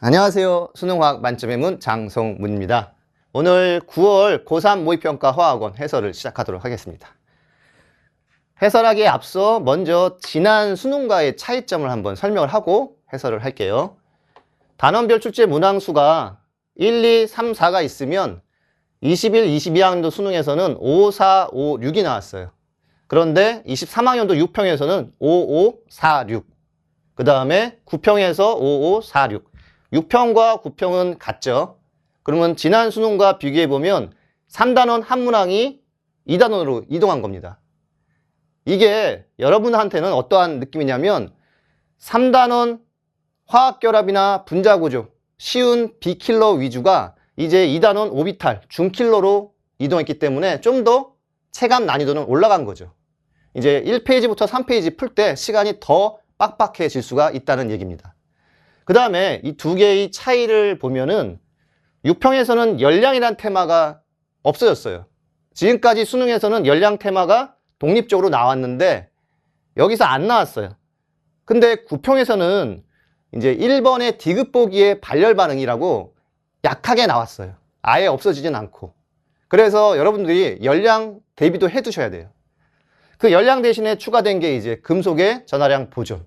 안녕하세요. 수능화학 만점의 문 장성문입니다. 오늘 9월 고3 모의평가 화학원 해설을 시작하도록 하겠습니다. 해설하기에 앞서 먼저 지난 수능과의 차이점을 한번 설명을 하고 해설을 할게요. 단원별 출제 문항수가 1, 2, 3, 4가 있으면 21, 22학년도 수능에서는 5, 4, 5, 6이 나왔어요. 그런데 23학년도 6평에서는 5, 5, 4, 6. 그 다음에 9평에서 5, 5, 4, 6. 6평과 9평은 같죠. 그러면 지난 수능과 비교해보면 3단원 한 문항이 2단원으로 이동한 겁니다. 이게 여러분한테는 어떠한 느낌이냐면 3단원 화학결합이나 분자구조, 쉬운 B킬러 위주가 이제 2단원 오비탈, 중킬러로 이동했기 때문에 좀 더 체감 난이도는 올라간 거죠. 이제 1페이지부터 3페이지 풀 때 시간이 더 빡빡해질 수가 있다는 얘기입니다. 그 다음에 이 두 개의 차이를 보면은 6평에서는 열량이란 테마가 없어졌어요. 지금까지 수능에서는 열량 테마가 독립적으로 나왔는데 여기서 안 나왔어요. 근데 9평에서는 이제 1번의 디귿 보기의 발열 반응이라고 약하게 나왔어요. 아예 없어지진 않고. 그래서 여러분들이 열량 대비도 해 두셔야 돼요. 그 열량 대신에 추가된 게 이제 금속의 전하량 보존.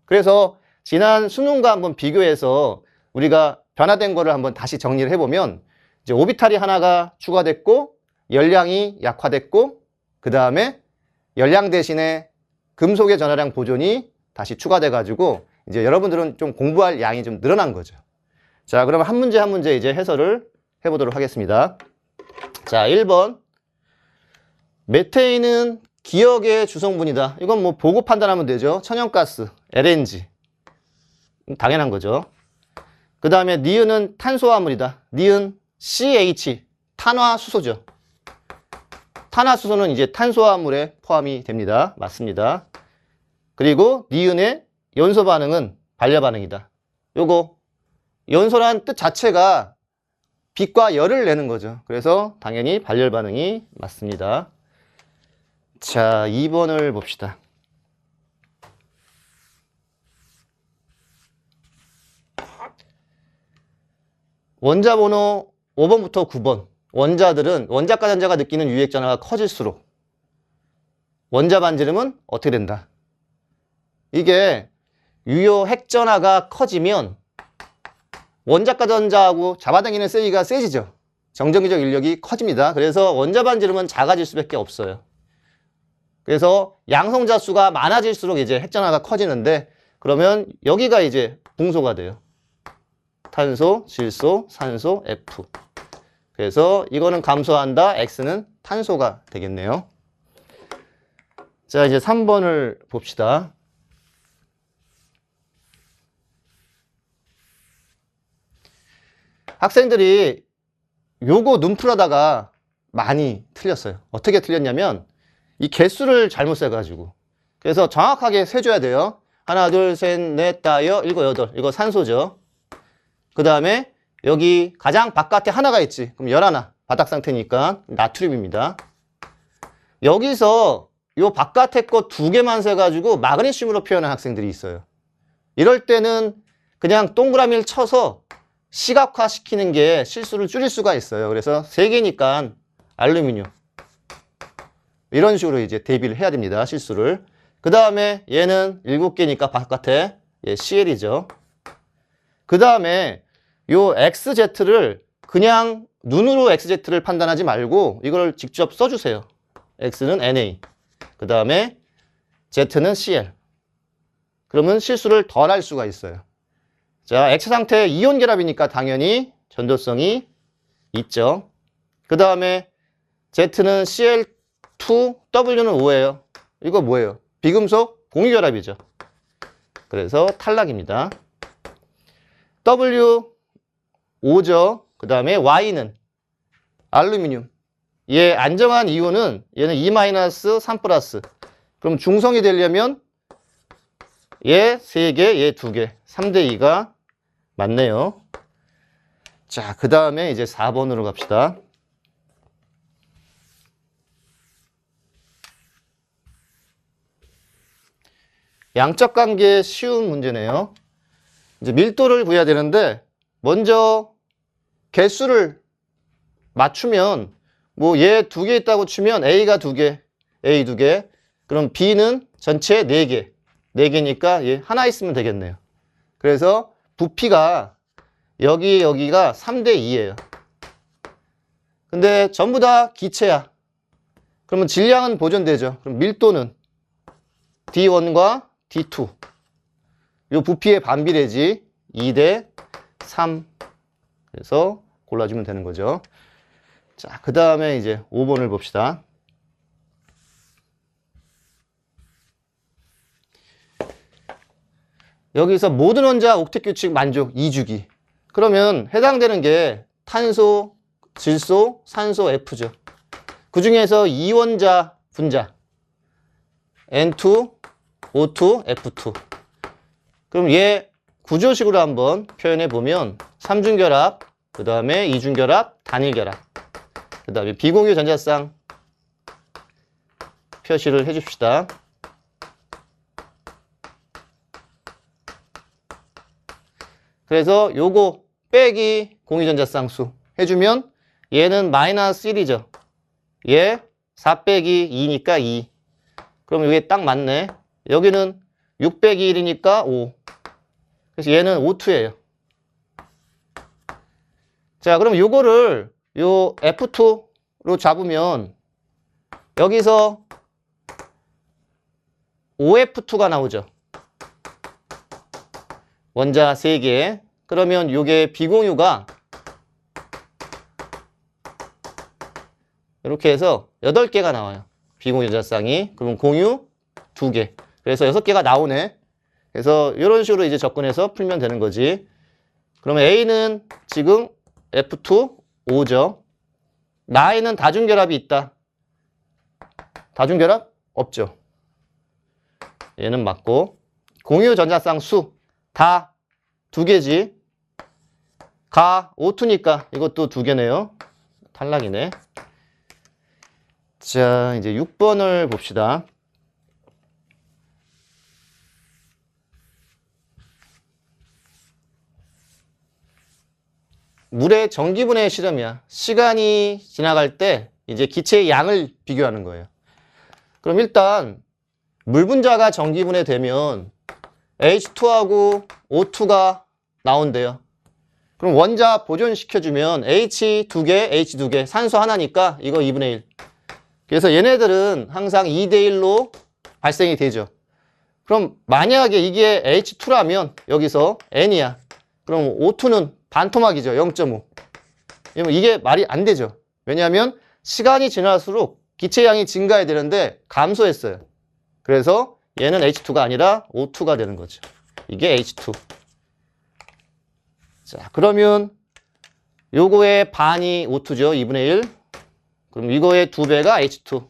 그래서 지난 수능과 한번 비교해서 우리가 변화된 거를 한번 다시 정리를 해보면 이제 오비탈이 하나가 추가됐고 열량이 약화됐고 그 다음에 열량 대신에 금속의 전하량 보존이 다시 추가돼 가지고 이제 여러분들은 좀 공부할 양이 좀 늘어난 거죠. 자, 그러면 한 문제 한 문제 이제 해설을 해보도록 하겠습니다. 자, 1번 메테인은 기억의 주성분이다. 이건 뭐 보고 판단하면 되죠. 천연가스, LNG. 당연한 거죠. 그 다음에 니은은 탄소화물이다. 니은 CH, 탄화수소죠. 탄화수소는 이제 탄소화물에 포함이 됩니다. 맞습니다. 그리고 니은의 연소 반응은 반려 반응이다. 요거 연소란 뜻 자체가 빛과 열을 내는 거죠. 그래서 당연히 발열 반응이 맞습니다. 자, 2번을 봅시다. 원자 번호 5번부터 9번. 원자들은 원자가 전자가 느끼는 유액 전하가 커질수록 원자 반지름은 어떻게 된다? 이게 유효 핵 전하가 커지면 원자가 전자하고 잡아당기는 세기가 세지죠. 정전기적 인력이 커집니다. 그래서 원자 반지름은 작아질 수밖에 없어요. 그래서 양성자 수가 많아질수록 이제 핵 전하가 커지는데 그러면 여기가 이제 붕소가 돼요. 탄소, 질소, 산소, F. 그래서 이거는 감소한다. X는 탄소가 되겠네요. 자, 이제 3번을 봅시다. 학생들이 요거 눈풀하다가 많이 틀렸어요. 어떻게 틀렸냐면 이 개수를 잘못 세가지고. 그래서 정확하게 세줘야 돼요. 하나, 둘, 셋, 넷, 다섯, 일곱, 여덟. 이거 산소죠. 그 다음에 여기 가장 바깥에 하나가 있지. 그럼 11. 바닥 상태니까 나트륨입니다. 여기서 요 바깥에 거 2개만 세가지고 마그네슘으로 표현한 학생들이 있어요. 이럴 때는 그냥 동그라미를 쳐서 시각화 시키는 게 실수를 줄일 수가 있어요. 그래서 3개니까 알루미늄. 이런 식으로 이제 대비를 해야 됩니다. 실수를. 그 다음에 얘는 7개니까 바깥에 CL이죠. 그 다음에 요 XZ를 그냥 눈으로 XZ를 판단하지 말고 이걸 직접 써주세요. X는 Na. 그 다음에 Z는 Cl. 그러면 실수를 덜 할 수가 있어요. 자, 액체 상태 이온 결합이니까 당연히 전도성이 있죠. 그 다음에 Z는 Cl2, W는 O예요. 이거 뭐예요? 비금속 공유결합이죠. 그래서 탈락입니다. W, O죠. 그 다음에 Y는 알루미늄. 얘 안정한 이온은 얘는 2-3+. 그럼 중성이 되려면 얘 3개, 얘 2개. 3대2가 맞네요. 자, 그 다음에 이제 4번으로 갑시다. 양적 관계 쉬운 문제네요. 이제 밀도를 구해야 되는데 먼저 개수를 맞추면 뭐 얘 2개 있다고 치면 A가 2개, A 2개, 그럼 B는 전체 4개, 4개니까 얘 하나 있으면 되겠네요. 그래서 부피가 여기가 3대 2예요. 근데 전부 다 기체야. 그러면 질량은 보존되죠. 그럼 밀도는 D1과 D2. 요 부피의 반비례지 2대 3. 그래서 골라주면 되는 거죠. 자, 그 다음에 이제 5번을 봅시다. 여기서 모든 원자 옥텟 규칙 만족 2주기. 그러면 해당되는 게 탄소, 질소, 산소, F죠. 그 중에서 이원자 분자 N2, O2, F2. 그럼 얘 구조식으로 한번 표현해 보면 삼중결합, 그 다음에 이중결합, 단일결합, 그 다음에 비공유 전자쌍 표시를 해줍시다. 그래서 요거 빼기 공유전자쌍수 해주면 얘는 마이너스 1이죠. 얘 4 빼기 2니까 2. 그럼 이게 딱 맞네. 여기는 6 빼기 1이니까 5. 그래서 얘는 O2예요. 자, 그럼 요거를 요 F2로 잡으면 여기서 OF2가 나오죠. 원자 3개. 그러면 요게 비공유가 이렇게 해서 8개가 나와요. 비공유 전자쌍이. 그럼 공유 2개. 그래서 6개가 나오네. 그래서 이런 식으로 이제 접근해서 풀면 되는 거지. 그러면 A는 지금 F2 5죠. 나에는 다중결합이 있다. 다중결합? 없죠. 얘는 맞고. 공유 전자쌍 수 다 2개지. 가 O2니까 이것도 2개네요. 탈락이네. 자, 이제 6번을 봅시다. 물의 전기분해 실험이야. 시간이 지나갈 때 이제 기체의 양을 비교하는 거예요. 그럼 일단 물 분자가 전기분해 되면 H2하고 O2가 나온대요. 그럼 원자 보존시켜주면 H 2개, H 2개, 산소 하나니까 이거 2분의 1. 그래서 얘네들은 항상 2대 1로 발생이 되죠. 그럼 만약에 이게 H2라면 여기서 N이야. 그럼 O2는 반토막이죠. 0.5. 이게 말이 안 되죠. 왜냐하면 시간이 지날수록 기체 양이 증가해야 되는데 감소했어요. 그래서 얘는 H2가 아니라 O2가 되는 거죠. 이게 H2. 자, 그러면 요거의 반이 O2죠. 2분의 1. 그럼 이거의 2배가 H2.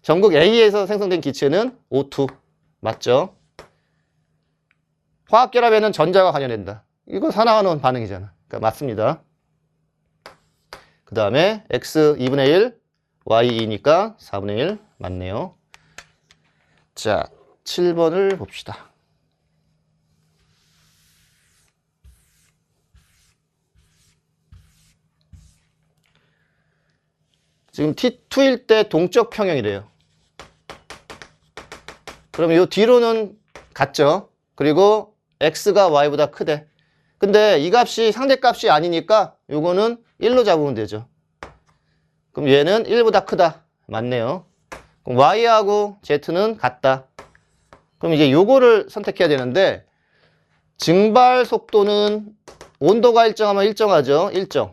전극 A에서 생성된 기체는 O2. 맞죠? 화학결합에는 전자가 관여된다. 이거 산화하는 반응이잖아. 그러니까 맞습니다. 그 다음에 X 2분의 1, Y 2니까 4분의 1 맞네요. 자, 7번을 봅시다. 지금 T2일 때 동적 평형이래요. 그럼 이 뒤로는 같죠. 그리고 X가 Y보다 크대. 근데 이 값이 상대값이 아니니까 요거는 1로 잡으면 되죠. 그럼 얘는 1보다 크다. 맞네요. 그럼 Y하고 Z는 같다. 그럼 이제 요거를 선택해야 되는데 증발 속도는 온도가 일정하면 일정하죠. 일정.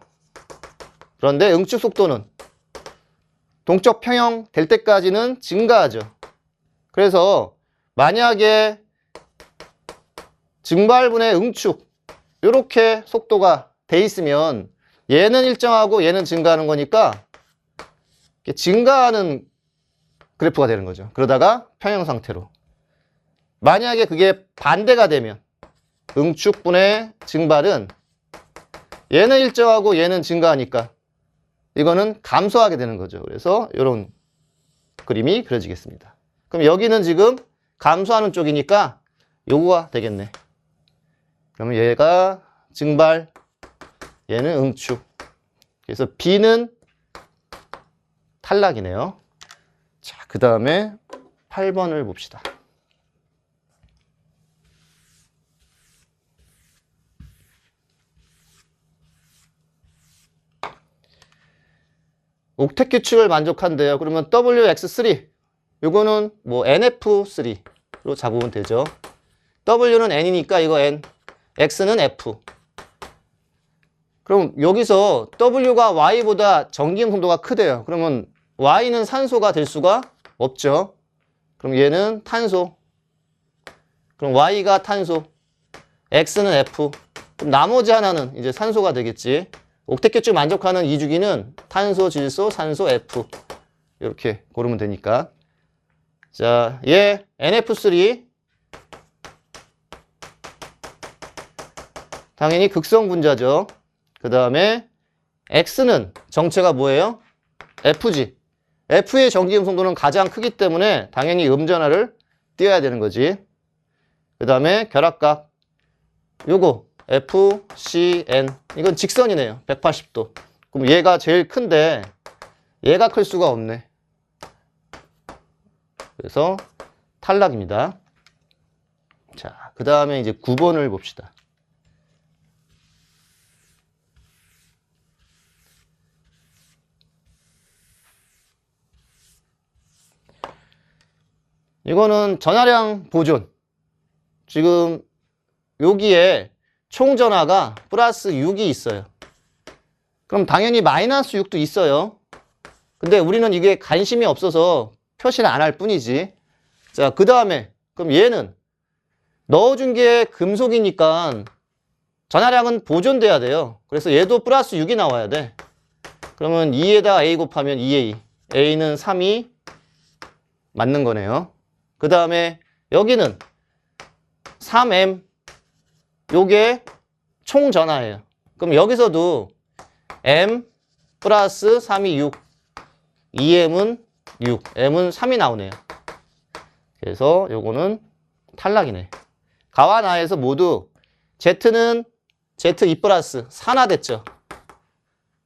그런데 응축 속도는 동적 평형 될 때까지는 증가하죠. 그래서 만약에 증발분의 응축 이렇게 속도가 돼 있으면 얘는 일정하고 얘는 증가하는 거니까 증가하는 그래프가 되는 거죠. 그러다가 평형 상태로. 만약에 그게 반대가 되면 응축분의 증발은 얘는 일정하고 얘는 증가하니까 이거는 감소하게 되는 거죠. 그래서 이런 그림이 그려지겠습니다. 그럼 여기는 지금 감소하는 쪽이니까 요거가 되겠네. 그러면 얘가 증발, 얘는 응축. 그래서 B는 탈락이네요. 자, 그 다음에 8번을 봅시다. 옥텟 규칙을 만족한대요. 그러면 WX3 요거는 뭐 NF3로 잡으면 되죠. W는 N이니까 이거 N, X는 F. 그럼 여기서 W가 Y보다 전기음 송도가 크대요. 그러면 Y는 산소가 될 수가 없죠. 그럼 얘는 탄소. 그럼 Y가 탄소, X는 F. 그럼 나머지 하나는 이제 산소가 되겠지. 옥텟 규칙 만족하는 이 주기는 탄소, 질소, 산소, F. 이렇게 고르면 되니까. 자, 얘 NF3 당연히 극성 분자죠. 그 다음에 X는 정체가 뭐예요? F지. F의 전기음 송도는 가장 크기 때문에 당연히 음전하를 띄어야 되는 거지. 그 다음에 결합각 요거 FCN 이건 직선이네요. 180도. 그럼 얘가 제일 큰데 얘가 클 수가 없네. 그래서 탈락입니다. 자, 그 다음에 이제 9번을 봅시다. 이거는 전하량 보존. 지금 여기에 총 전하가 플러스 6이 있어요. 그럼 당연히 마이너스 6도 있어요. 근데 우리는 이게 관심이 없어서 표시를 안 할 뿐이지. 자, 그 다음에 그럼 얘는 넣어준 게 금속이니까 전하량은 보존돼야 돼요. 그래서 얘도 플러스 6이 나와야 돼. 그러면 2에다 A 곱하면 2A. A는 3이 맞는 거네요. 그 다음에 여기는 3M. 요게 총 전하예요. 그럼 여기서도 M 플러스 3이 6. 2M은 6. M은 3이 나오네요. 그래서 요거는 탈락이네. 가와 나에서 모두 Z는 Z2 플러스 산화됐죠.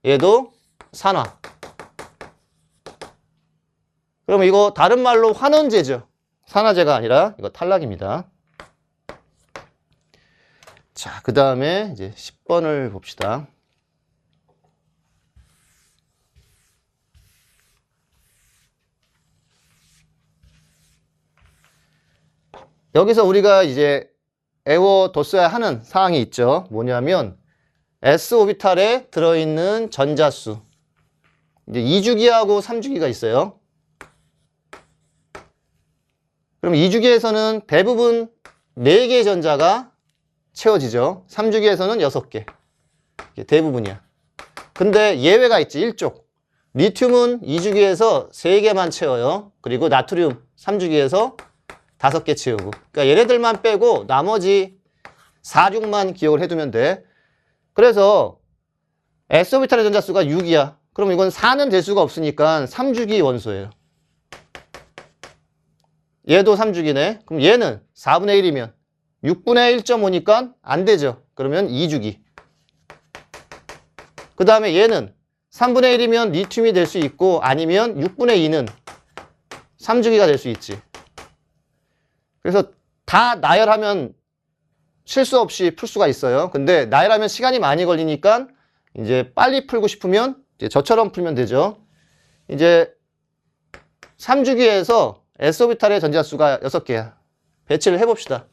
얘도 산화. 그럼 이거 다른 말로 환원제죠. 산화제가 아니라 이거 탈락입니다. 자, 그 다음에 이제 10번을 봅시다. 여기서 우리가 이제 외워뒀어야 하는 사항이 있죠. 뭐냐면 S 오비탈에 들어있는 전자수. 이제 2주기하고 3주기가 있어요. 그럼 2주기에서는 대부분 4개의 전자가 채워지죠. 3주기에서는 6개. 이게 대부분이야. 근데 예외가 있지, 1쪽. 리튬은 2주기에서 3개만 채워요. 그리고 나트륨 3주기에서 5개 채우고. 그러니까 얘네들만 빼고 나머지 4, 6만 기억을 해두면 돼. 그래서 S오비탈의 전자수가 6이야. 그럼 이건 4는 될 수가 없으니까 3주기 원소예요. 얘도 3주기네. 그럼 얘는 4분의 1이면 6분의 1.5니까 안 되죠. 그러면 2주기. 그 다음에 얘는 3분의 1이면 리튬이 될 수 있고 아니면 6분의 2는 3주기가 될 수 있지. 그래서 다 나열하면 실수 없이 풀 수가 있어요. 근데 나열하면 시간이 많이 걸리니까 이제 빨리 풀고 싶으면 이제 저처럼 풀면 되죠. 이제 3주기에서 S오비탈의 전자수가 6개야. 배치를 해봅시다.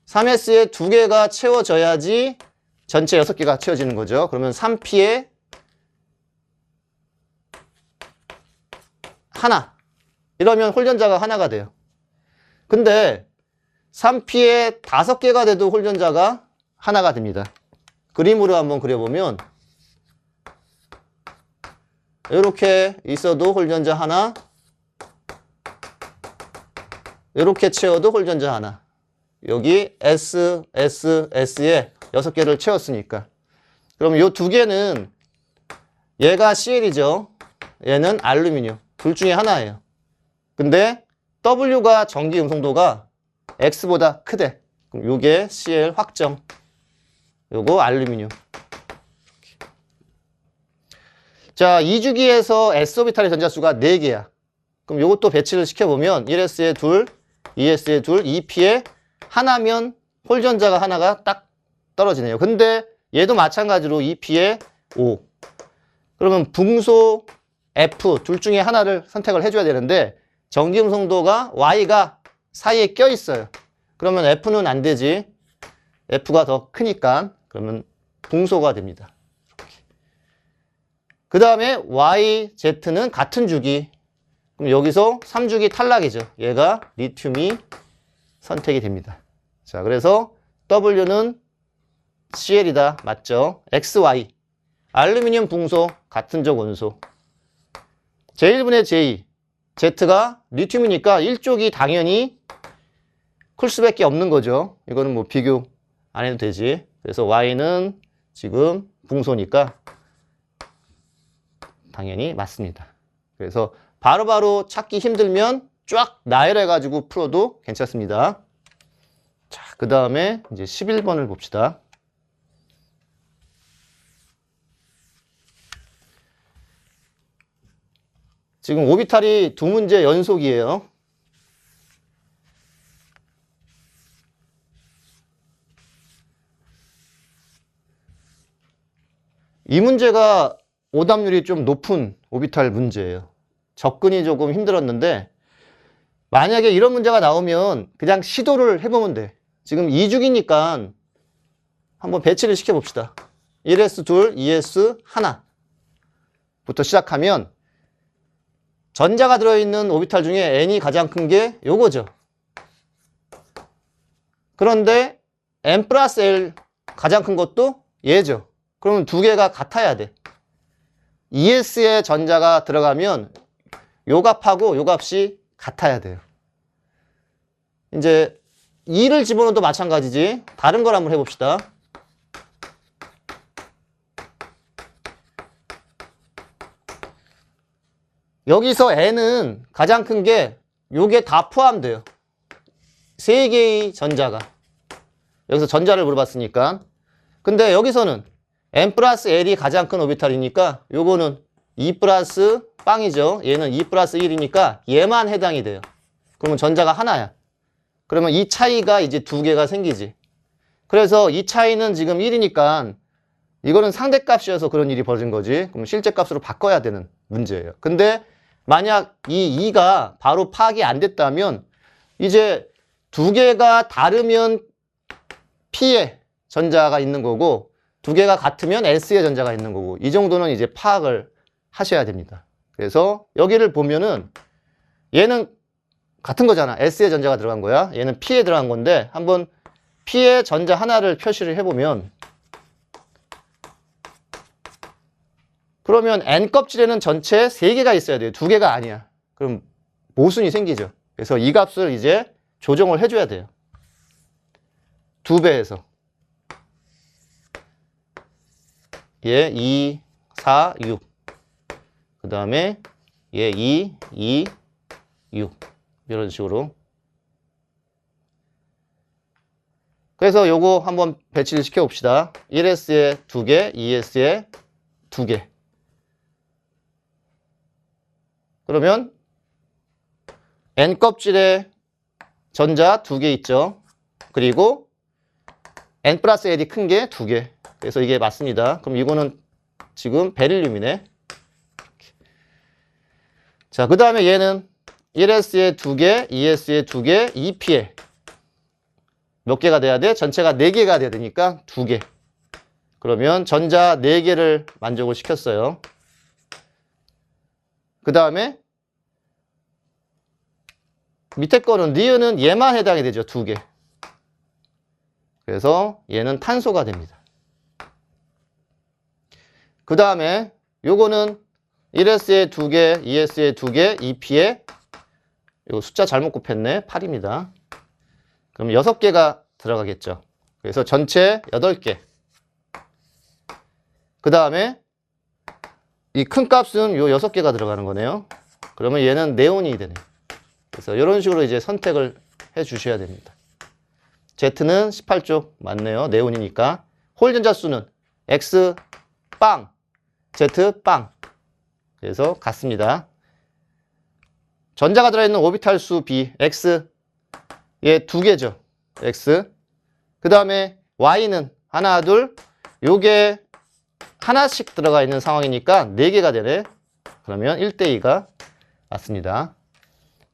3S에 2개가 채워져야지 전체 6개가 채워지는 거죠. 그러면 3P에 하나. 이러면 홀전자가 하나가 돼요. 근데 3P에 5개가 돼도 홀전자가 하나가 됩니다. 그림으로 한번 그려보면 이렇게 있어도 홀전자 하나, 이렇게 채워도 홀전자 하나. 여기 S, S, S에 6개를 채웠으니까. 그럼 이 2개는 얘가 Cl이죠. 얘는 알루미늄. 둘 중에 하나예요. 근데 W가 전기 음성도가 X보다 크대. 그럼 요게 Cl 확정. 요거 알루미늄. 자, 2주기에서 s오비탈의 전자수가 4개야. 그럼 요것도 배치를 시켜보면 1s에 둘, 2s에 둘, 2p에 하나면 홀 전자가 하나가 딱 떨어지네요. 근데 얘도 마찬가지로 2p에 5. 그러면 붕소 F 둘 중에 하나를 선택을 해줘야 되는데 전기음성도가 Y가 사이에 껴있어요. 그러면 F는 안 되지. F가 더 크니까 그러면 붕소가 됩니다. 그 다음에 Y, Z는 같은 주기. 그럼 여기서 3주기 탈락이죠. 얘가 리튬이 선택이 됩니다. 자, 그래서 W는 Cl이다. 맞죠? XY. 알루미늄 붕소, 같은 적 원소. 제1분의 제2. Z가 리튬이니까 1족이 당연히 클 수밖에 없는 거죠. 이거는 뭐 비교 안 해도 되지. 그래서 Y는 지금 붕소니까 당연히 맞습니다. 그래서 바로바로 찾기 힘들면 쫙 나열해가지고 풀어도 괜찮습니다. 자, 그 다음에 이제 11번을 봅시다. 지금 오비탈이 두 문제 연속이에요. 이 문제가 오답률이 좀 높은 오비탈 문제예요. 접근이 조금 힘들었는데 만약에 이런 문제가 나오면 그냥 시도를 해보면 돼. 지금 2주기니까 한번 배치를 시켜봅시다. 1s 둘, 2s 하나 부터 시작하면 전자가 들어있는 오비탈 중에 n이 가장 큰 게 요거죠. 그런데 n 플러스 l 가장 큰 것도 얘죠. 그러면 두 개가 같아야 돼. ES에 전자가 들어가면 요 값하고 요 값이 같아야 돼요. 이제 2를 집어넣어도 마찬가지지. 다른 걸 한번 해봅시다. 여기서 n은 가장 큰 게 요게 다 포함돼요. 3개의 전자가. 여기서 전자를 물어봤으니까. 근데 여기서는 n 플러스 l이 가장 큰 오비탈이니까 요거는 2 플러스 빵이죠. 얘는 2 플러스 1이니까 얘만 해당이 돼요. 그러면 전자가 하나야. 그러면 이 차이가 이제 두 개가 생기지. 그래서 이 차이는 지금 1이니까 이거는 상대값이어서 그런 일이 벌어진 거지. 그럼 실제 값으로 바꿔야 되는 문제예요. 근데 만약 이 2가 바로 파악이 안 됐다면 이제 두 개가 다르면 P에 전자가 있는 거고 두 개가 같으면 S에 전자가 있는 거고 이 정도는 이제 파악을 하셔야 됩니다. 그래서 여기를 보면은 얘는 같은 거잖아. S에 전자가 들어간 거야. 얘는 P에 들어간 건데 한번 P에 전자 하나를 표시를 해보면 그러면 N 껍질에는 전체 3개가 있어야 돼요. 2개가 아니야. 그럼 모순이 생기죠. 그래서 이 값을 이제 조정을 해줘야 돼요. 2배에서. 얘 2, 4, 6. 그 다음에 얘 2, 2, 6. 이런 식으로. 그래서 요거 한번 배치를 시켜봅시다. 1S에 2개, 2S에 2개. 그러면 N 껍질에 전자 2개 있죠. 그리고 N 플러스 L이 큰 게 2개. 그래서 이게 맞습니다. 그럼 이거는 지금 베릴륨이네. 자, 그 다음에 얘는 1S에 2개, 2S에 2개, 2P에 몇 개가 돼야 돼? 전체가 4개가 돼야 되니까 2개. 그러면 전자 4개를 만족을 시켰어요. 그 다음에 밑에 거는 니은은 얘만 해당이 되죠. 2개. 그래서 얘는 탄소가 됩니다. 그 다음에 요거는 1S에 2개, 2S에 2개, 2P에 이거 숫자 잘못 곱했네. 8입니다. 그럼 6개가 들어가겠죠. 그래서 전체 8개. 그 다음에 이 큰 값은 요 6개가 들어가는 거네요. 그러면 얘는 네온이 되네. 그래서 이런 식으로 이제 선택을 해 주셔야 됩니다. Z는 18쪽 맞네요. 네온이니까. 홀 전자수는 X 빵, Z 빵. 그래서 같습니다. 전자가 들어있는 오비탈 수 B, X 얘 2개죠. X. 그 다음에 Y는 하나, 둘. 요게 하나씩 들어가 있는 상황이니까 4개가 되네. 그러면 1대2가 맞습니다.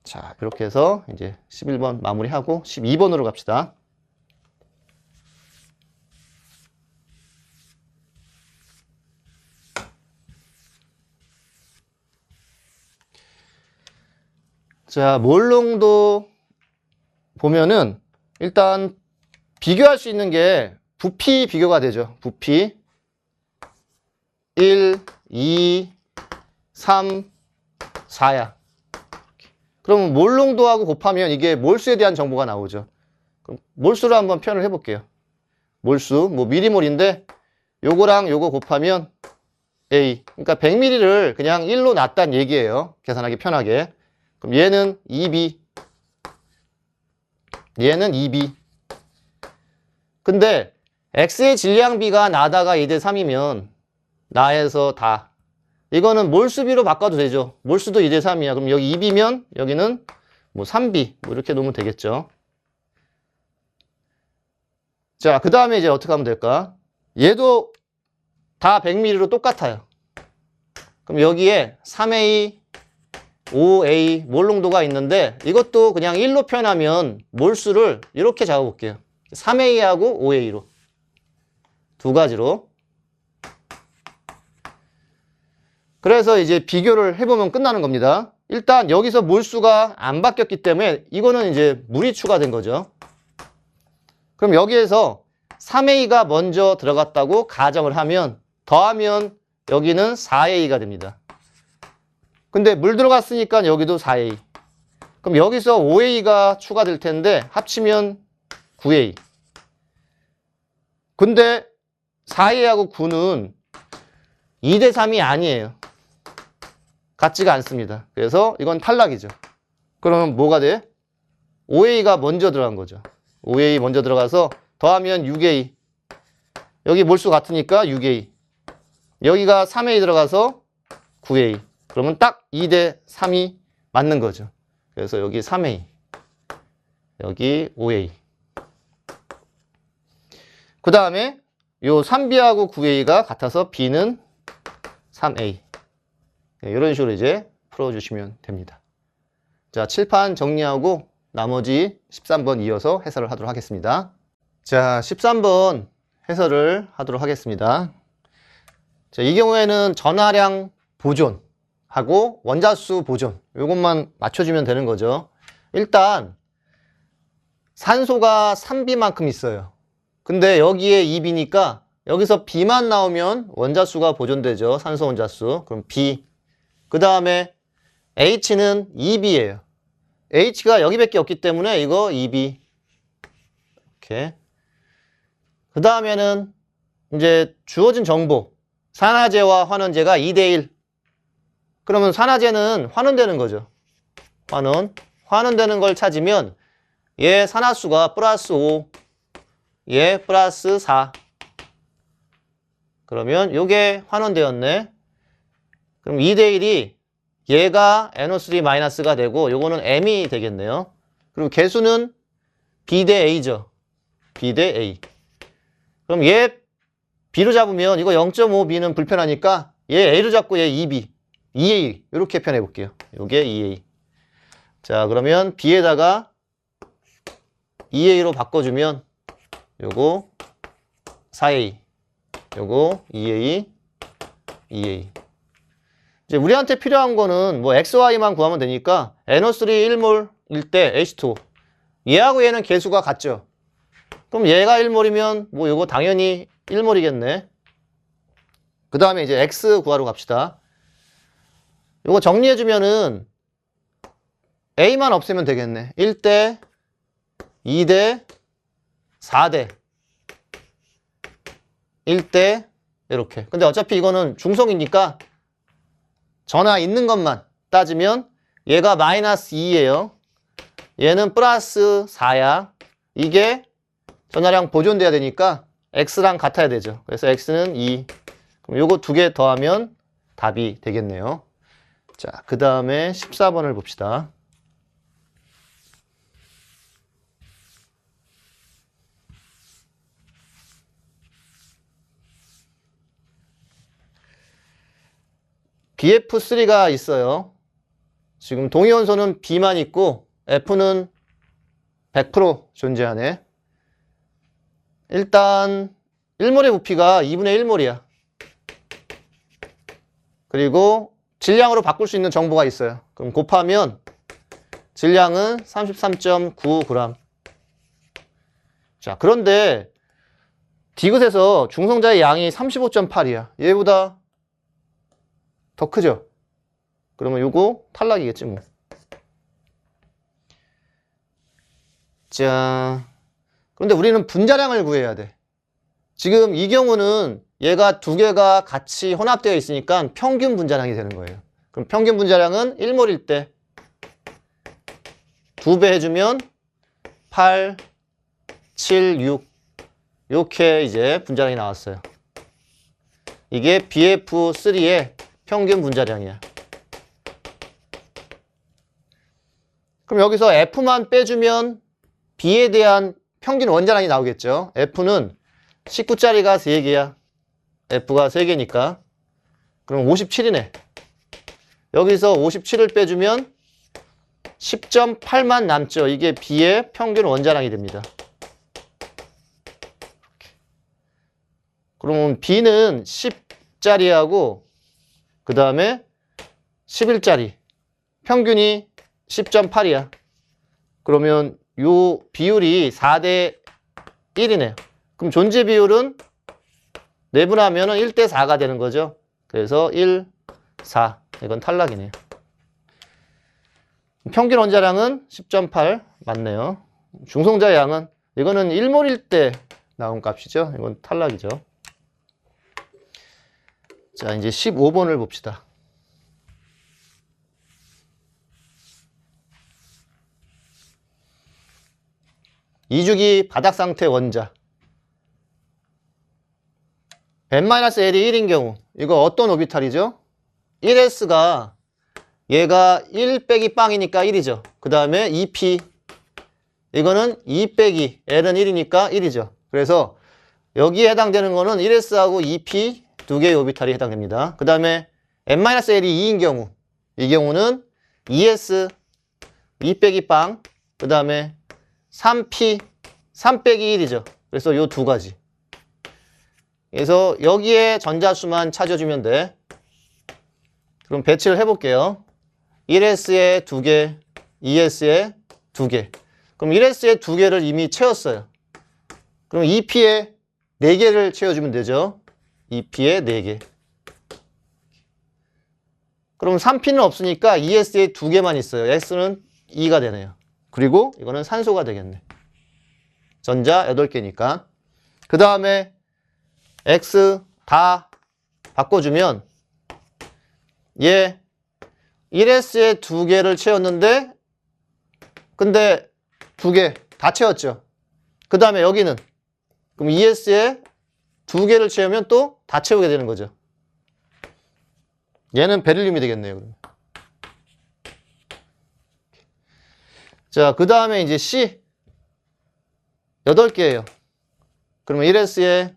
자, 이렇게 해서 이제 11번 마무리하고 12번으로 갑시다. 자, 몰롱도 보면은 일단 비교할 수 있는 게 부피 비교가 되죠. 부피 1, 2, 3, 4야. 그러면 몰농도하고 곱하면 이게 몰수에 대한 정보가 나오죠. 그럼 몰수로 한번 표현을 해볼게요. 몰수, 뭐 미리몰인데 요거랑 요거 곱하면 A. 그러니까 100ml를 그냥 1로 놨단 얘기예요. 계산하기 편하게. 그럼 얘는 2B. 얘는 2B. 근데 X의 질량비가 나다가 2대3이면 나에서 다. 이거는 몰수비로 바꿔도 되죠. 몰수도 2대3이야. 그럼 여기 2B면 여기는 뭐 3B. 뭐 이렇게 놓으면 되겠죠. 자, 그 다음에 이제 어떻게 하면 될까? 얘도 다 100ml로 똑같아요. 그럼 여기에 3A, 5A 몰농도가 있는데 이것도 그냥 1로 표현하면 몰수를 이렇게 잡아볼게요. 3A하고 5A로. 두 가지로. 그래서 이제 비교를 해보면 끝나는 겁니다. 일단 여기서 몰수가 안 바뀌었기 때문에 이거는 이제 물이 추가된 거죠. 그럼 여기에서 3A가 먼저 들어갔다고 가정을 하면 더하면 여기는 4A가 됩니다. 근데 물 들어갔으니까 여기도 4A. 그럼 여기서 5A가 추가될 텐데 합치면 9A. 근데 4A하고 9는 2대3이 아니에요. 같지가 않습니다. 그래서 이건 탈락이죠. 그러면 뭐가 돼? 5A가 먼저 들어간 거죠. 5A 먼저 들어가서 더하면 6A. 여기 몰수 같으니까 6A. 여기가 3A 들어가서 9A. 그러면 딱 2대3이 맞는 거죠. 그래서 여기 3A. 여기 5A. 그 다음에 요 3B하고 9A가 같아서 B는 3A. 이런 식으로 이제 풀어주시면 됩니다. 자, 칠판 정리하고 나머지 13번 이어서 해설을 하도록 하겠습니다. 자, 13번 해설을 하도록 하겠습니다. 자, 이 경우에는 전하량 보존하고 원자수 보존 이것만 맞춰주면 되는 거죠. 일단 산소가 3B만큼 있어요. 근데 여기에 2B니까 여기서 B만 나오면 원자수가 보존되죠. 산소 원자수. 그럼 B. 그 다음에 H는 2B예요. H가 여기밖에 없기 때문에 이거 2B. 이렇게. 그 다음에는 이제 주어진 정보. 산화제와 환원제가 2대1. 그러면 산화제는 환원되는 거죠. 환원되는 걸 찾으면 얘 산화수가 플러스 5, 얘 플러스 4. 그러면 요게 환원되었네. 그럼 2대1이 얘가 NO3-가 되고 요거는 M이 되겠네요. 그리고 개수는 B 대 A죠. B 대 A. 그럼 얘 B로 잡으면 이거 0.5B는 불편하니까 얘 A로 잡고 얘 2B. 2A. 이렇게 표현해 볼게요. 요게 2A. 자, 그러면 B에다가 2A로 바꿔주면 요거 4A. 요거 2A. 2A. 이제 우리한테 필요한 거는 뭐 XY만 구하면 되니까 NO3 1몰일 때 H2O. 얘하고 얘는 개수가 같죠. 그럼 얘가 1몰이면 뭐 이거 당연히 1몰이겠네. 그 다음에 이제 X 구하러 갑시다. 이거 정리해주면은 A만 없애면 되겠네. 1대, 2대, 4대. 1대, 이렇게. 근데 어차피 이거는 중성이니까 전화 있는 것만 따지면 얘가 마이너스 2예요. 얘는 플러스 4야. 이게 전하량 보존돼야 되니까 x랑 같아야 되죠. 그래서 x는 2. 그럼 요거 두 개 더하면 답이 되겠네요. 자, 그 다음에 14번을 봅시다. BF3가 있어요. 지금 동위원소는 B만 있고 F는 100% 존재하네. 일단 1몰의 부피가 2분의 1몰이야. 그리고 질량으로 바꿀 수 있는 정보가 있어요. 그럼 곱하면 질량은 33.9g. 자, 그런데 디귿에서 중성자의 양이 35.8이야. 얘보다 더 크죠? 그러면 요거 탈락이겠지 뭐. 자, 그런데 우리는 분자량을 구해야 돼. 지금 이 경우는 얘가 두 개가 같이 혼합되어 있으니까 평균 분자량이 되는 거예요. 그럼 평균 분자량은 1몰일 때 2배 해주면 8, 7, 6 이렇게 이제 분자량이 나왔어요. 이게 BF3의 평균 분자량이야. 그럼 여기서 F만 빼주면 B에 대한 평균 원자량이 나오겠죠. F는 19짜리가 3개야. F가 3개니까. 그럼 57이네. 여기서 57을 빼주면 10.8만 남죠. 이게 B의 평균 원자량이 됩니다. 그럼 B는 10짜리하고 그 다음에 11짜리 평균이 10.8이야. 그러면 요 비율이 4대 1이네요. 그럼 존재 비율은 내분하면 1대 4가 되는 거죠. 그래서 1, 4. 이건 탈락이네요. 평균 원자량은 10.8 맞네요. 중성자의 양은 이거는 1몰일 때 나온 값이죠. 이건 탈락이죠. 자, 이제 15번을 봅시다. 이주기 바닥 상태 원자 n-L이 1인 경우 이거 어떤 오비탈이죠? 1s가 얘가 1 빼기 빵이니까 1이죠. 그 다음에 2p 이거는 2 빼기 L은 1이니까 1이죠. 그래서 여기에 해당되는 거는 1s하고 2p 두 개의 오비탈이 해당됩니다. 그 다음에 n-L이 2인 경우 이 경우는 2s 2 빼기 빵 그 다음에 3p 3 빼기 1이죠. 그래서 요 두 가지. 그래서 여기에 전자수만 찾아주면 돼. 그럼 배치를 해볼게요. 1s에 2개, 2s에 2개. 그럼 1s에 2개를 이미 채웠어요. 그럼 2p에 4개를 채워주면 되죠. 2p에 4개. 그럼 3p는 없으니까 2s에 2개만 있어요. s는 2가 되네요. 그리고 이거는 산소가 되겠네. 전자 8개니까. 그 다음에 x 다 바꿔주면 얘 1s에 2개를 채웠는데 근데 2개 다 채웠죠. 그 다음에 여기는 그럼 2s에 2개를 채우면 또 다 채우게 되는 거죠. 얘는 베릴륨이 되겠네요. 그러면. 자, 그 다음에 이제 C 8개예요. 그러면 1s에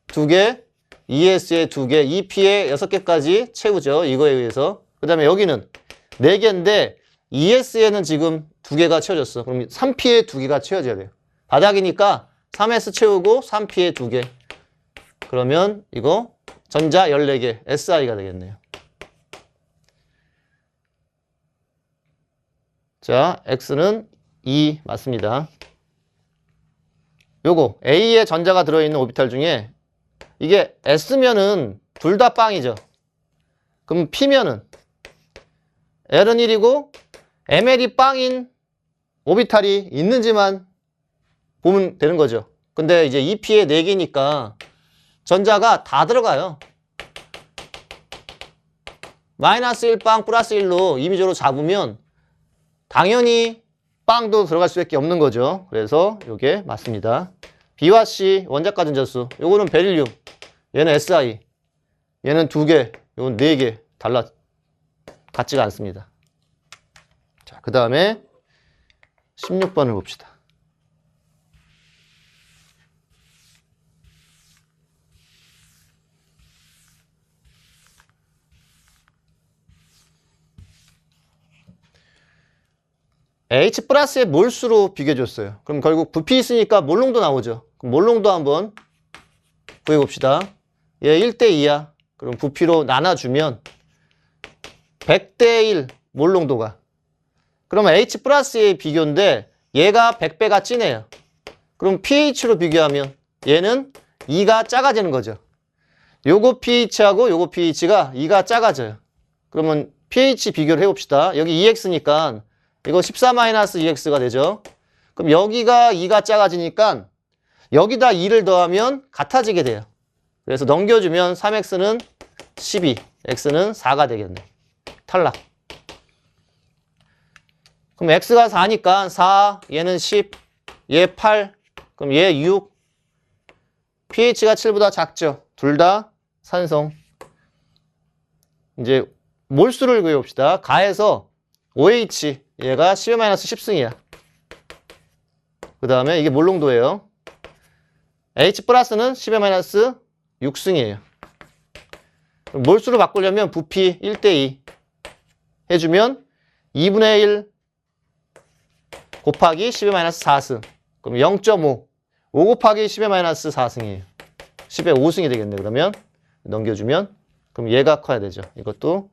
2개, 2s에 2개, 2p에 6개까지 채우죠. 이거에 의해서. 그 다음에 여기는 4개인데 2s에는 지금 2개가 채워졌어. 그럼 3p에 2개가 채워져야 돼요. 바닥이니까 3s 채우고 3p에 2개. 그러면 이거 전자 14개, SI가 되겠네요. 자, X는 2 맞습니다. 요거 A에 전자가 들어있는 오비탈 중에 이게 S면은 둘 다 빵이죠. 그럼 P면은 L은 1이고 ML이 빵인 오비탈이 있는지만 보면 되는 거죠. 근데 이제 2P에 4개니까 전자가 다 들어가요. 마이너스 1빵 플러스 1로 임의적으로 잡으면 당연히 빵도 들어갈 수밖에 없는 거죠. 그래서 이게 맞습니다. B와 C 원자 가진 자수. 요거는 베릴륨. 얘는 Si. 얘는 2개. 요건 4개. 같지가 않습니다. 자, 그 다음에 16번을 봅시다. H 플러스의 몰수로 비교해줬어요. 그럼 결국 부피 있으니까 몰롱도 나오죠. 그럼 몰롱도 한번 구해봅시다. 얘 1대2야. 그럼 부피로 나눠주면 100대 1 몰롱도가. 그러면 H 플러스의 비교인데 얘가 100배가 진해요. 그럼 pH로 비교하면 얘는 2가 작아지는 거죠. 요거 pH하고 요거 pH가 2가 작아져요. 그러면 pH 비교를 해봅시다. 여기 2x니까 이거 14-2x가 되죠. 그럼 여기가 2가 작아지니까 여기다 2를 더하면 같아지게 돼요. 그래서 넘겨주면 3x는 12, x는 4가 되겠네. 탈락. 그럼 x가 4니까 4, 얘는 10, 얘 8, 그럼 얘 6. pH가 7보다 작죠. 둘 다 산성. 이제 몰수를 구해봅시다. 가해서 OH, 얘가 10-10승이야. 그 다음에 이게 몰롱도예요. H 플러스는 10-6승이에요. 몰수로 바꾸려면 부피 1대2 해주면 2분의 1 곱하기 10-4승. 그럼 0.5. 5 곱하기 10-4승이에요. 10의 5승이 되겠네. 그러면 넘겨주면 그럼 얘가 커야 되죠. 이것도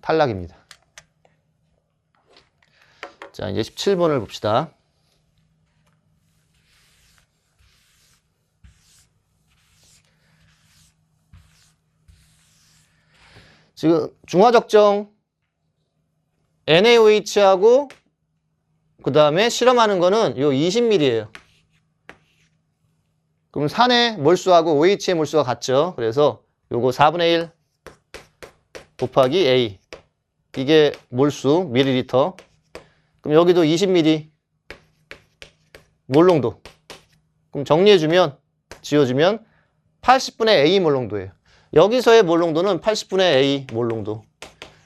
탈락입니다. 자, 이제 17번을 봅시다. 지금 중화적정 NaOH하고 그 다음에 실험하는 거는 요 20ml예요. 그럼 산의 몰수하고 OH의 몰수가 같죠. 그래서 요거 4분의 1 곱하기 A. 이게 몰수, 밀리리터. 그럼 여기도 20ml 몰롱도. 그럼 정리해주면, 지워주면 80분의 A 몰롱도예요. 여기서의 몰롱도는 80분의 A 몰롱도.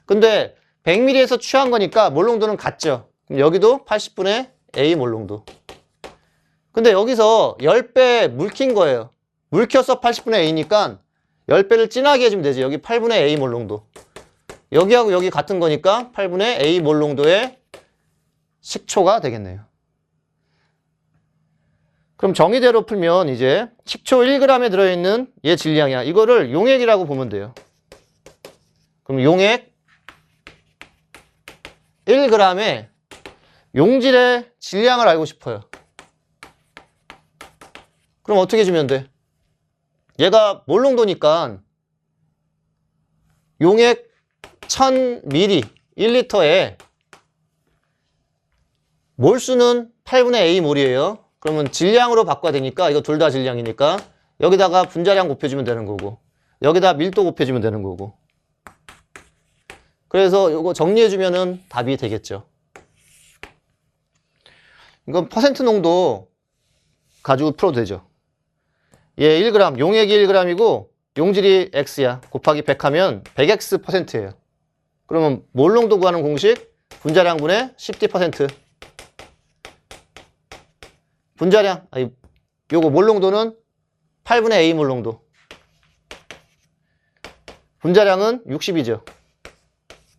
근데 100ml에서 취한 거니까 몰롱도는 같죠. 그럼 여기도 80분의 A 몰롱도. 근데 여기서 10배 물킨 거예요. 물켜서 80분의 A니까 10배를 진하게 해주면 되지. 여기 8분의 A 몰롱도. 여기하고 여기 같은 거니까 8분의 A 몰롱도의 식초가 되겠네요. 그럼 정의대로 풀면 이제 식초 1g에 들어있는 얘 질량이야. 이거를 용액이라고 보면 돼요. 그럼 용액 1g의 용질의 질량을 알고 싶어요. 그럼 어떻게 주면 돼? 얘가 몰롱도니까 용액 1000ml 1리터에 몰수는 8분의 A 몰이에요. 그러면 질량으로 바꿔야 되니까 이거 둘 다 질량이니까 여기다가 분자량 곱해주면 되는 거고 여기다 밀도 곱해주면 되는 거고 그래서 이거 정리해주면은 답이 되겠죠. 이건 퍼센트 농도 가지고 풀어도 되죠. 얘 1g, 용액이 1g이고 용질이 x야. 곱하기 100 하면 100x%예요. 그러면 몰롱도 구하는 공식 분자량분의 10d%. 분자량, 아니 요거 몰롱도는 8분의 A 몰롱도. 분자량은 60이죠.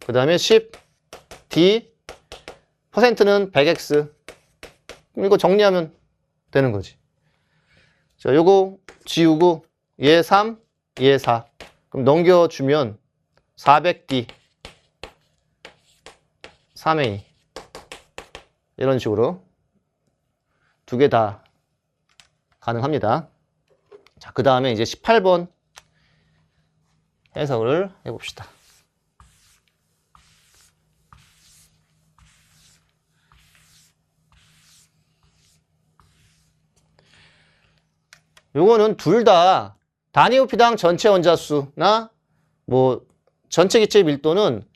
그 다음에 10, D, 퍼센트는 100x. 그럼 이거 정리하면 되는 거지. 자, 요거 지우고 얘 3, 얘 4. 그럼 넘겨주면 400D, 3A. 이런 식으로 두 개 다 가능합니다. 자, 그 다음에 이제 18번 해석을 해봅시다. 요거는 둘 다 단위 부피당 전체 원자수나 뭐 전체 기체의 밀도는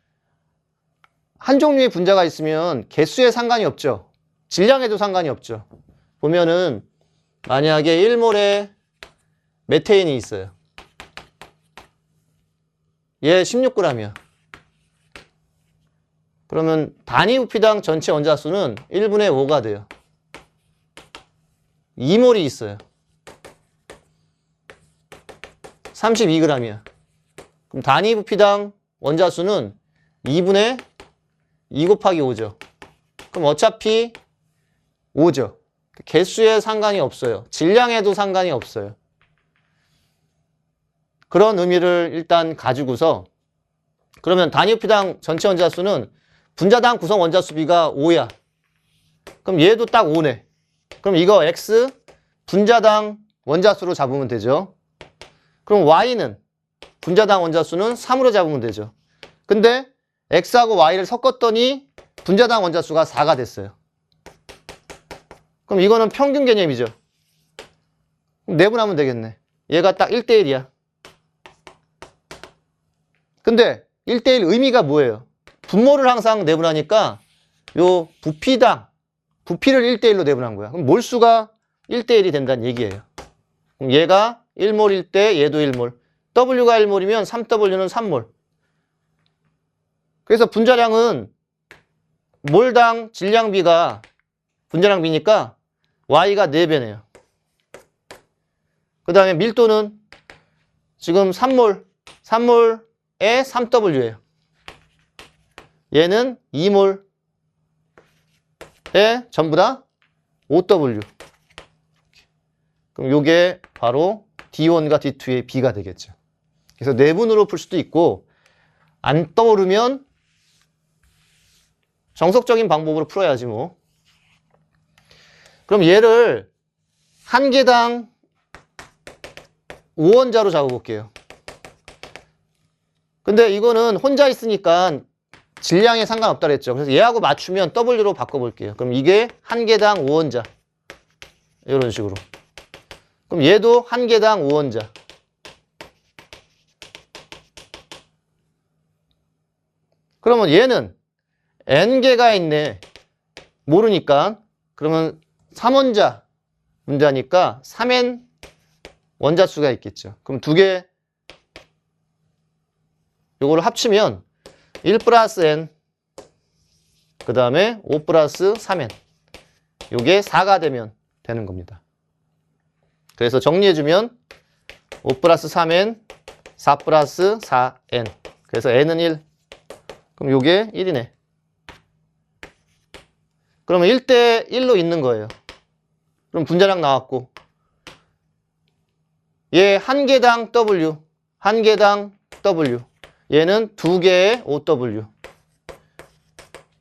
한 종류의 분자가 있으면 개수에 상관이 없죠. 질량에도 상관이 없죠. 보면은 만약에 1몰에 메테인이 있어요. 얘 16g이야. 그러면 단위 부피당 전체 원자수는 1분의 5가 돼요. 2몰이 있어요. 32g이야. 그럼 단위 부피당 원자수는 2분의 2 곱하기 5죠. 그럼 어차피 5죠. 개수에 상관이 없어요. 질량에도 상관이 없어요. 그런 의미를 일단 가지고서 그러면 단위 부피당 전체 원자수는 분자당 구성 원자수 비가 5야. 그럼 얘도 딱 5네. 그럼 이거 X 분자당 원자수로 잡으면 되죠. 그럼 Y는 분자당 원자수는 3으로 잡으면 되죠. 근데 X하고 Y를 섞었더니 분자당 원자수가 4가 됐어요. 그럼 이거는 평균 개념이죠. 그럼 내분하면 되겠네. 얘가 딱 1대1이야. 근데 1대1 의미가 뭐예요? 분모를 항상 내분하니까 요 부피를 1대1로 내분한 거야. 그럼 몰수가 1대1이 된다는 얘기예요. 그럼 얘가 1몰일 때 얘도 1몰. W가 1몰이면 3W는 3몰. 그래서 분자량은 몰당 질량비가 분자량 비니까 Y가 4배네요. 그 다음에 밀도는 지금 3몰, 3몰에 3W예요. 얘는 2몰에 전부 다 5W. 그럼 요게 바로 D1과 D2의 B가 되겠죠. 그래서 내분으로 풀 수도 있고 안 떠오르면 정석적인 방법으로 풀어야지 뭐. 그럼 얘를 한 개당 5원자로 잡아볼게요. 근데 이거는 혼자 있으니까 질량에 상관없다 그랬죠. 그래서 얘하고 맞추면 W로 바꿔볼게요. 그럼 이게 한 개당 5원자. 이런 식으로. 그럼 얘도 한 개당 5원자. 그러면 얘는 N개가 있네. 모르니까. 그러면 3원자 분자니까 3N 원자수가 있겠죠. 그럼 두 개 요거를 합치면 1 플러스 N 그 다음에 5 플러스 3N 요게 4가 되면 되는 겁니다. 그래서 정리해주면 5 플러스 3N 4 플러스 4N 그래서 N은 1 그럼 요게 1이네. 그러면 1대 1로 있는 거예요. 그럼 분자량 나왔고 얘 한 개당 W 한 개당 W 얘는 두 개의 OW.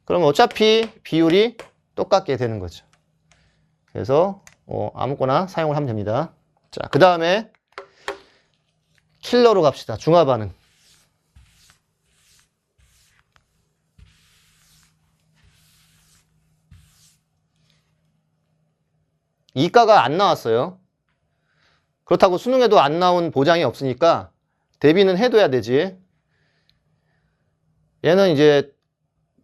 그럼 어차피 비율이 똑같게 되는 거죠. 그래서 아무거나 사용을 하면 됩니다. 자, 그 다음에 킬러로 갑시다. 중화 반응. 이가가 안 나왔어요. 그렇다고 수능에도 안 나온 보장이 없으니까 대비는 해둬야 되지. 얘는 이제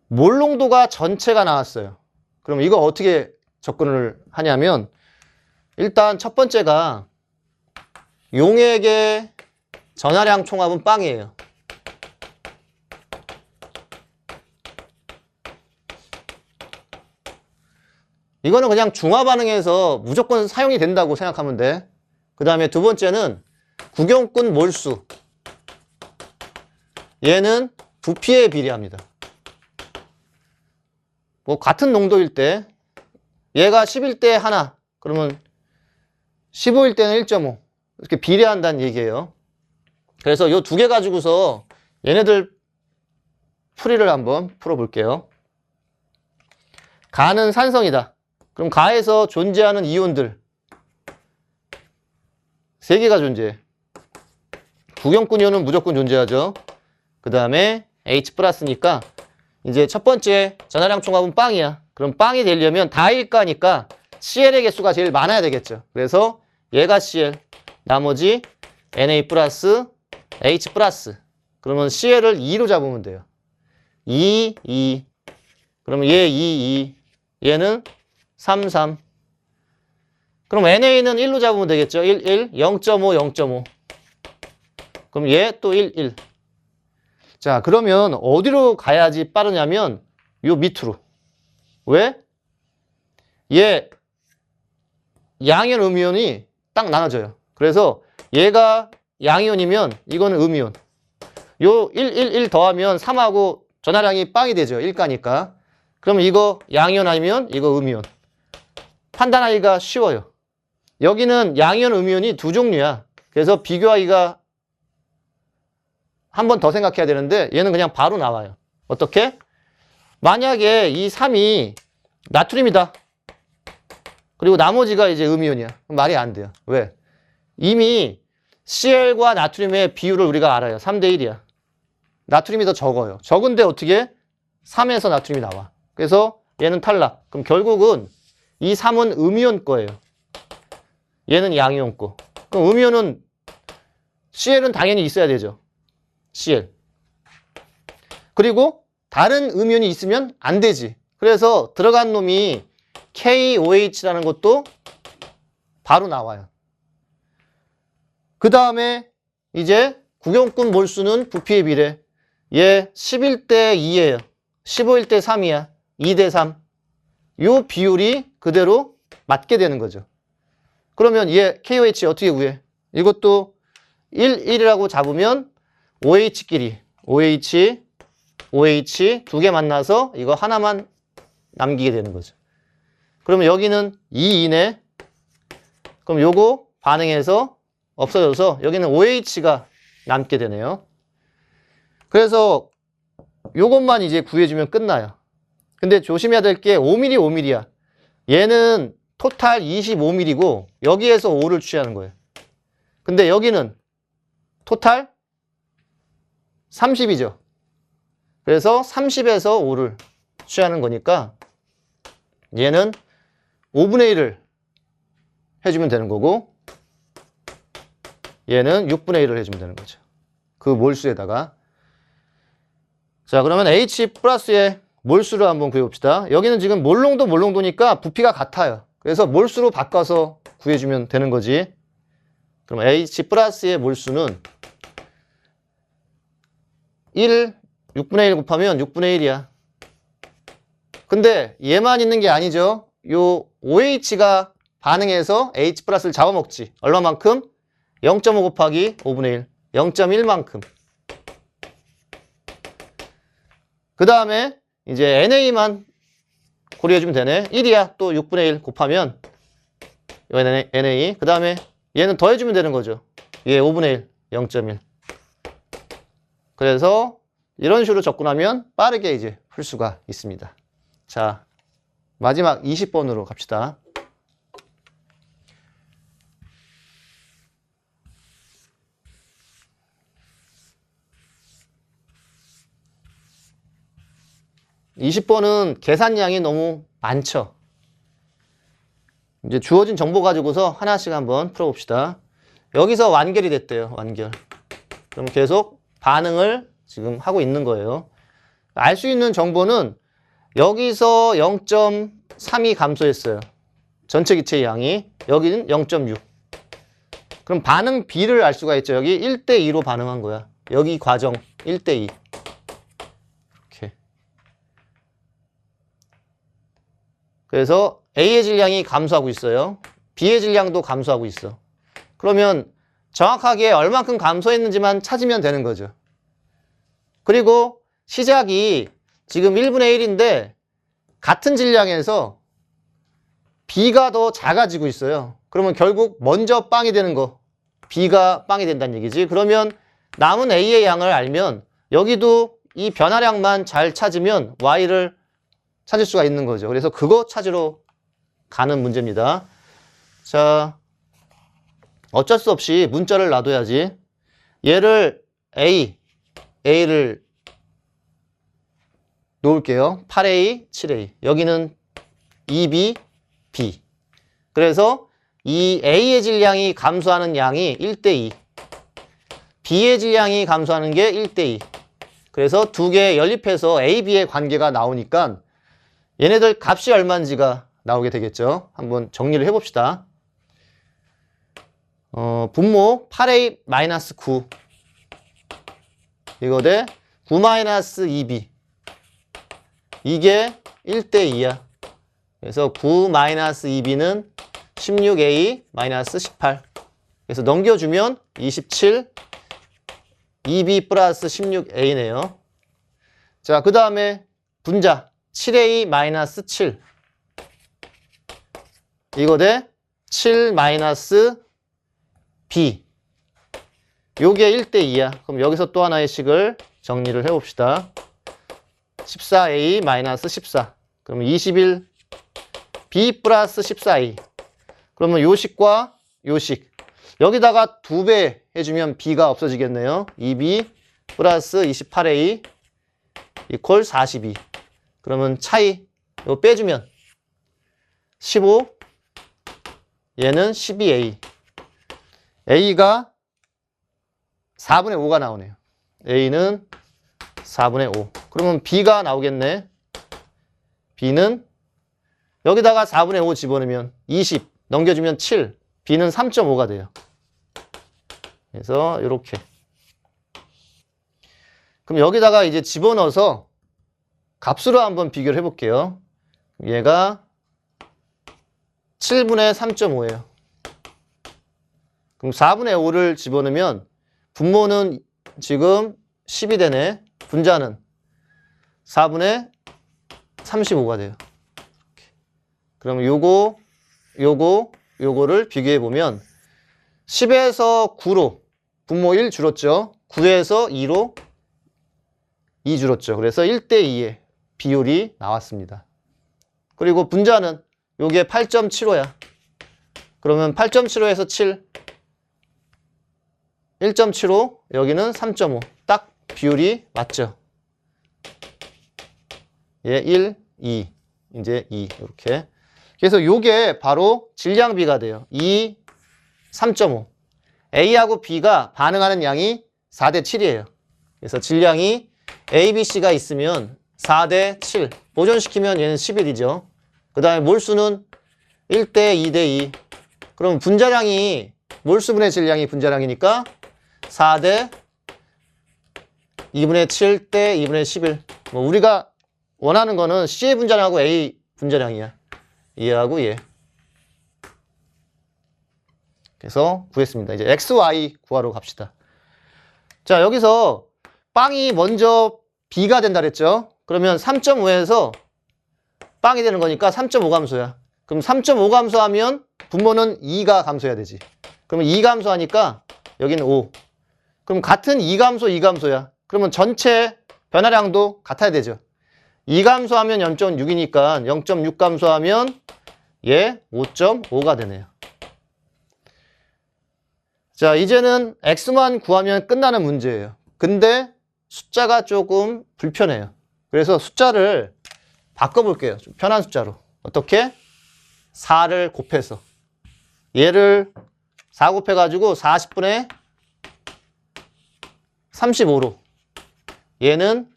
몰농도가 전체가 나왔어요. 그럼 이거 어떻게 접근을 하냐면 일단 첫 번째가 용액의 전하량 총합은 빵이에요. 이거는 그냥 중화 반응에서 무조건 사용이 된다고 생각하면 돼. 그 다음에 두 번째는 구경꾼 몰수. 얘는 부피에 비례합니다. 뭐 같은 농도일 때 얘가 10일 때 하나 그러면 15일 때는 1.5 이렇게 비례한다는 얘기예요. 그래서 이 두 개 가지고서 얘네들 풀이를 한번 풀어볼게요. 가는 산성이다. 그럼 가에서 존재하는 이온들 3개가 존재해. 구경꾼 이온은 무조건 존재하죠. 그 다음에 H 플러스니까 이제 첫 번째 전하량 총합은 빵이야. 그럼 빵이 되려면 다 일가니까 CL의 개수가 제일 많아야 되겠죠. 그래서 얘가 CL, 나머지 Na 플러스 H 플러스. 그러면 CL을 2로 잡으면 돼요. 2, 2. 그러면 얘 2, 2. 얘는 3, 3. 그럼 NA는 1로 잡으면 되겠죠. 1, 1, 0.5, 0.5. 그럼 얘 또 1, 1. 자, 그러면 어디로 가야지 빠르냐면 요 밑으로. 왜? 얘 양이온, 음이온이 딱 나눠져요. 그래서 얘가 양이온이면 이거는 음이온. 요 1, 1, 1 더하면 3하고 전하량이 빵이 되죠. 1가니까. 그럼 이거 양이온 아니면 이거 음이온. 판단하기가 쉬워요. 여기는 양이온, 음이온이 두 종류야. 그래서 비교하기가 한 번 더 생각해야 되는데 얘는 그냥 바로 나와요. 어떻게? 만약에 이 3이 나트륨이다. 그리고 나머지가 이제 음이온이야. 말이 안 돼요. 왜? 이미 Cl과 나트륨의 비율을 우리가 알아요. 3대 1이야. 나트륨이 더 적어요. 적은데 어떻게? 3에서 나트륨이 나와. 그래서 얘는 탈락. 그럼 결국은 이 3은 음이온 거예요. 얘는 양이온 거. 그럼 음이온은 Cl은 당연히 있어야 되죠. Cl. 그리고 다른 음이온이 있으면 안 되지. 그래서 들어간 놈이 KOH라는 것도 바로 나와요. 그 다음에 이제 구경꾼 몰수는 부피의 비례. 얘 11대 2예요. 15일 대 3이야. 2대 3. 요 비율이 그대로 맞게 되는 거죠. 그러면 얘 KOH 어떻게 구해? 이것도 1, 1이라고 잡으면 OH끼리 OH, OH 두 개 만나서 이거 하나만 남기게 되는 거죠. 그러면 여기는 2, 2네. 그럼 요거 반응해서 없어져서 여기는 OH가 남게 되네요. 그래서 요것만 이제 구해주면 끝나요. 근데 조심해야 될 게 5mm, 5mm야. 얘는 토탈 25mm고 여기에서 5를 취하는 거예요. 근데 여기는 토탈 30이죠. 그래서 30에서 5를 취하는 거니까 얘는 5분의 1을 해주면 되는 거고 얘는 6분의 1을 해주면 되는 거죠. 그 몰수에다가. 자, 그러면 H 플러스의 몰수를 한번 구해봅시다. 여기는 지금 몰농도 몰농도니까 부피가 같아요. 그래서 몰수로 바꿔서 구해주면 되는 거지. 그럼 H 플러스의 몰수는 1, 6분의 1 곱하면 6분의 1이야. 근데 얘만 있는 게 아니죠. 요 OH가 반응해서 H 플러스를 잡아먹지. 얼마만큼? 0.5 곱하기 5분의 1. 0.1만큼. 그 다음에 이제 NA만 고려해주면 되네. 1이야. 또 6분의 1 곱하면 요 NA. 그 다음에 얘는 더해주면 되는 거죠. 얘 5분의 1. 0.1. 그래서 이런 식으로 접근하면 빠르게 이제 풀 수가 있습니다. 자, 마지막 20번으로 갑시다. (20번은) 계산량이 너무 많죠. 이제 주어진 정보 가지고서 하나씩 한번 풀어봅시다. 여기서 완결이 됐대요. 완결. 그럼 계속 반응을 지금 하고 있는 거예요. 알 수 있는 정보는 여기서 0.3이 감소했어요. 전체 기체의 양이. 여기는 0.6. 그럼 반응 B를 알 수가 있죠. 여기 1대 2로 반응한 거야. 여기 과정 1대 2. 이렇게. 그래서 A의 질량이 감소하고 있어요. B의 질량도 감소하고 있어. 그러면 정확하게 얼만큼 감소했는지만 찾으면 되는 거죠. 그리고 시작이 지금 1분의 1인데 같은 질량에서 B가 더 작아지고 있어요. 그러면 결국 먼저 빵이 되는 거, B가 빵이 된다는 얘기지. 그러면 남은 A의 양을 알면 여기도 이 변화량만 잘 찾으면 Y를 찾을 수가 있는 거죠. 그래서 그거 찾으러 가는 문제입니다. 자, 어쩔 수 없이 문자를 놔둬야지. 얘를 A를 놓을게요. 8A, 7A. 여기는 2B, B. 그래서 이 A의 질량이 감소하는 양이 1대 2. B의 질량이 감소하는 게 1대 2. 그래서 두 개 연립해서 A, B의 관계가 나오니까 얘네들 값이 얼마인지가 나오게 되겠죠. 한번 정리를 해봅시다. 분모 8a-9 이거 대 9-2b 이게 1대2야. 그래서 9-2b는 16a-18 그래서 넘겨주면 27 2b 플러스 16a네요. 자, 그 다음에 분자 7a-7 이거 대 7-b 요게 1대2야. 그럼 여기서 또 하나의 식을 정리를 해봅시다. 14a-14 그러면 21 b 플러스 14a 그러면 요 식과 요 식 여기다가 2배 해주면 b가 없어지겠네요. 2b 플러스 28a 이퀄 42 그러면 차이 이거 빼주면 15 얘는 12a a가 4분의 5가 나오네요. a는 4분의 5 그러면 b가 나오겠네. b는 여기다가 4분의 5 집어넣으면 20 넘겨주면 7 b는 3.5가 돼요. 그래서 이렇게 그럼 여기다가 이제 집어넣어서 값으로 한번 비교를 해볼게요. 얘가 7분의 3.5예요. 그럼 4분의 5를 집어넣으면 분모는 지금 10이 되네. 분자는 4분의 35가 돼요. 그럼 요거를 비교해보면 10에서 9로 분모 1 줄었죠. 9에서 2로 2 줄었죠. 그래서 1대2의 비율이 나왔습니다. 그리고 분자는 요게 8.75야. 그러면 8.75에서 7 1.75 여기는 3.5 딱 비율이 맞죠. 예, 1, 2 이제 2 이렇게 그래서 요게 바로 질량비가 돼요. 2, 3.5 A하고 B가 반응하는 양이 4대 7이에요. 그래서 질량이 A, B, C가 있으면 4대 7 보존시키면 얘는 11이죠. 그 다음에 몰수는 1대 2대 2 그럼 분자량이 몰수분의 질량이 분자량이니까 4대 2분의 7 대 2분의 11 뭐 우리가 원하는 거는 C의 분자량하고 A 분자량이야. 얘하고 얘. 그래서 구했습니다. 이제 X, Y 구하러 갑시다. 자, 여기서 빵이 먼저 B가 된다 그랬죠? 그러면 3.5에서 빵이 되는 거니까 3.5 감소야. 그럼 3.5 감소하면 분모는 2가 감소해야 되지. 그러면 2 감소하니까 여기는 5. 그럼 같은 2 감소, 2 감소야. 그러면 전체 변화량도 같아야 되죠. 2 감소하면 0.6이니까 0.6 감소하면 얘 5.5가 되네요. 자, 이제는 x만 구하면 끝나는 문제예요. 근데 숫자가 조금 불편해요. 그래서 숫자를 바꿔볼게요. 좀 편한 숫자로. 어떻게? 4를 곱해서. 얘를 4 곱해가지고 40분의 35로. 얘는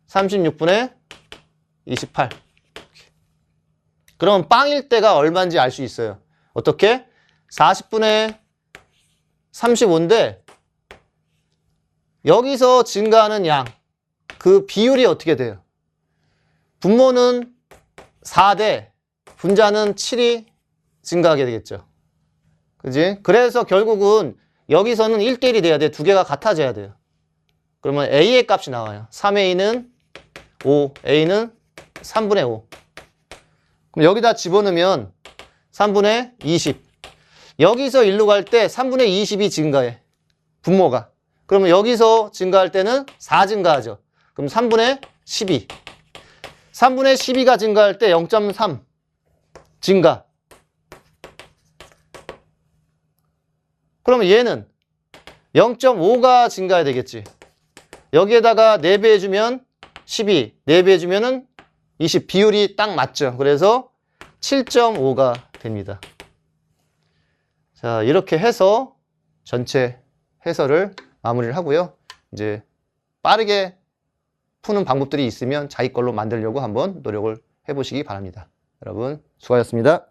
36분의 28. 그럼 빵일 때가 얼마인지 알 수 있어요. 어떻게? 40분의 35인데 여기서 증가하는 양, 그 비율이 어떻게 돼요? 분모는 4대 분자는 7이 증가하게 되겠죠. 그지? 그래서 결국은 여기서는 1대1이 돼야 돼. 두 개가 같아져야 돼요. 그러면 A의 값이 나와요. 3A는 5, A는 3분의 5. 그럼 여기다 집어넣으면 3분의 20. 여기서 1로 갈 때 3분의 20이 증가해. 분모가. 그러면 여기서 증가할 때는 4 증가하죠. 그럼 3분의 12. 3분의 12가 증가할 때 0.3 증가. 그러면 얘는 0.5가 증가해야 되겠지. 여기에다가 4배 해주면 12, 4배 해주면은 20 비율이 딱 맞죠. 그래서 7.5가 됩니다. 자, 이렇게 해서 전체 해설을 마무리를 하고요. 이제 빠르게 푸는 방법들이 있으면 자기 걸로 만들려고 한번 노력을 해보시기 바랍니다. 여러분 수고하셨습니다.